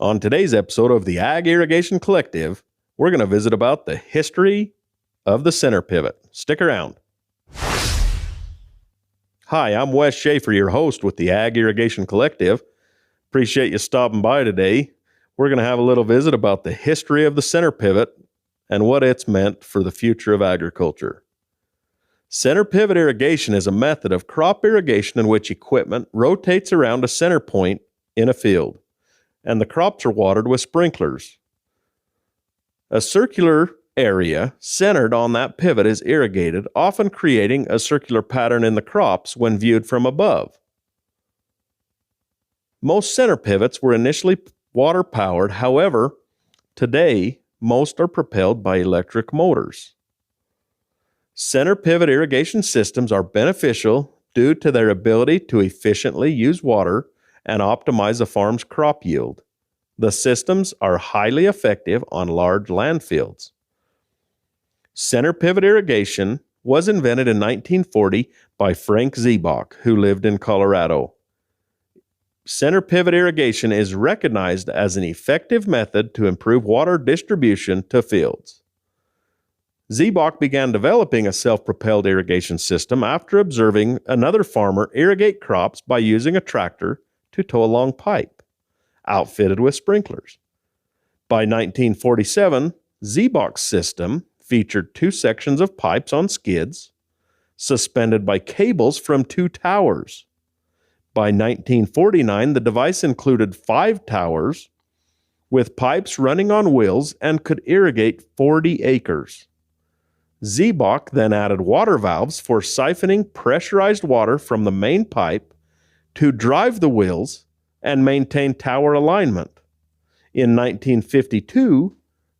On today's episode of the Ag Irrigation Collective, we're going to visit about the history of the center pivot. Stick around. Hi, I'm Wes Schaefer, your host with the Ag Irrigation Collective. Appreciate you stopping by today. We're going to have a little visit about the history of the center pivot and what it's meant for the future of agriculture. Center pivot irrigation is a method of crop irrigation in which equipment rotates around a center point in a field, and the crops are watered with sprinklers. A circular area centered on that pivot is irrigated, often creating a circular pattern in the crops when viewed from above. Most center pivots were initially water-powered. However, today, most are propelled by electric motors. Center pivot irrigation systems are beneficial due to their ability to efficiently use water and optimize a farm's crop yield. The systems are highly effective on large land fields. Center pivot irrigation was invented in 1940 by Frank Ziebach, who lived in Colorado. Center pivot irrigation is recognized as an effective method to improve water distribution to fields. Ziebach began developing a self-propelled irrigation system after observing another farmer irrigate crops by using a tractor to tow a long pipe, outfitted with sprinklers. By 1947, Ziebach's system featured two sections of pipes on skids, suspended by cables from two towers. By 1949, the device included 5 towers with pipes running on wheels and could irrigate 40 acres. Ziebach then added water valves for siphoning pressurized water from the main pipe to drive the wheels and maintain tower alignment. In 1952,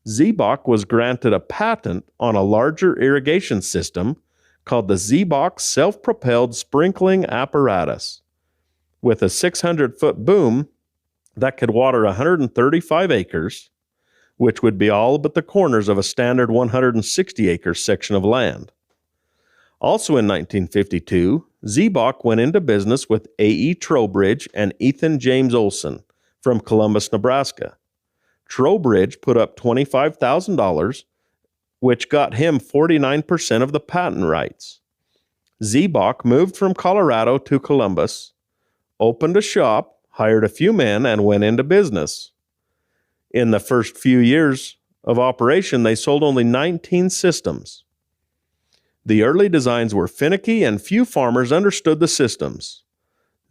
Ziebach was granted a patent on a larger irrigation system called the Ziebach Self-Propelled Sprinkling Apparatus, with a 600-foot boom that could water 135 acres, which would be all but the corners of a standard 160-acre section of land. Also in 1952, Ziebach went into business with A.E. Trowbridge and Ethan James Olson from Columbus, Nebraska. Trowbridge put up $25,000, which got him 49% of the patent rights. Ziebach moved from Colorado to Columbus, opened a shop, hired a few men, and went into business. In the first few years of operation, they sold only 19 systems. The early designs were finicky and few farmers understood the systems.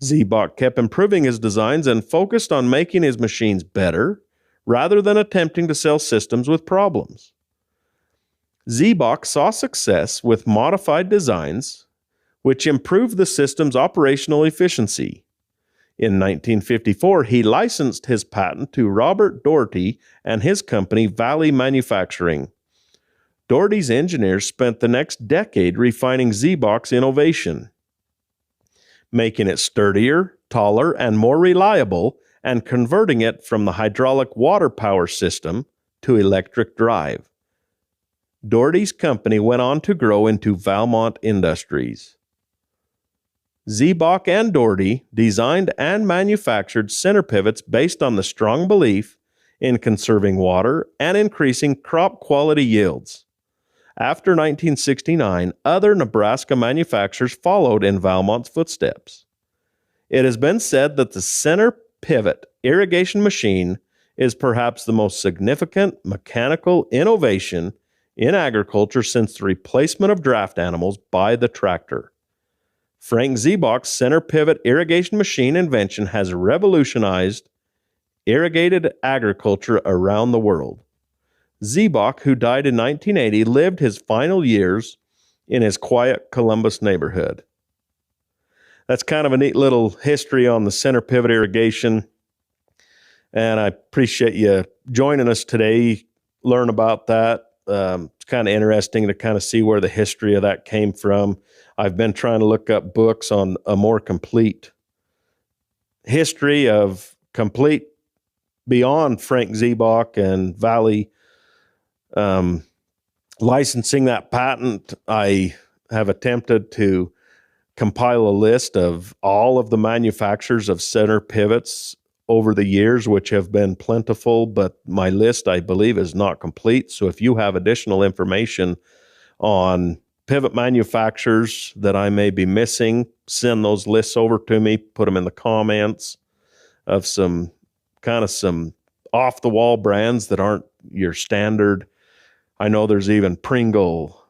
Ziebach kept improving his designs and focused on making his machines better rather than attempting to sell systems with problems. Ziebach saw success with modified designs, which improved the system's operational efficiency. In 1954, he licensed his patent to Robert Doherty and his company, Valley Manufacturing. Doherty's engineers spent the next decade refining Ziebach's innovation, making it sturdier, taller, and more reliable, and converting it from the hydraulic water power system to electric drive. Doherty's company went on to grow into Valmont Industries. Ziebach and Doherty designed and manufactured center pivots based on the strong belief in conserving water and increasing crop quality yields. After 1969, other Nebraska manufacturers followed in Valmont's footsteps. It has been said that the center pivot irrigation machine is perhaps the most significant mechanical innovation in agriculture since the replacement of draft animals by the tractor. Frank Ziebach's center pivot irrigation machine invention has revolutionized irrigated agriculture around the world. Ziebach, who died in 1980, lived his final years in his quiet Columbus neighborhood. That's kind of a neat little history on the center pivot irrigation, and I appreciate you joining us today, learn about that. It's kind of interesting to kind of see where the history of that came from. I've been trying to look up books on a more complete history of complete beyond Frank Ziebach and Valley licensing that patent. I have attempted to compile a list of all of the manufacturers of center pivots over the years, which have been plentiful, but my list, I believe, is not complete. So if you have additional information on pivot manufacturers that I may be missing, send those lists over to me, put them in the comments of some off the wall brands that aren't your standard. I know there's even Pringle.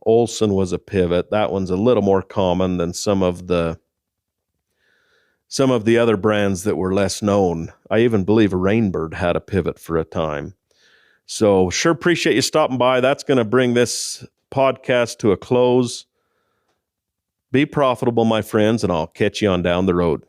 Olson was a pivot. That one's a little more common than some of the other brands that were less known. I even believe a Rainbird had a pivot for a time. So sure appreciate you stopping by. That's going to bring this podcast to a close. Be profitable, my friends, and I'll catch you on down the road.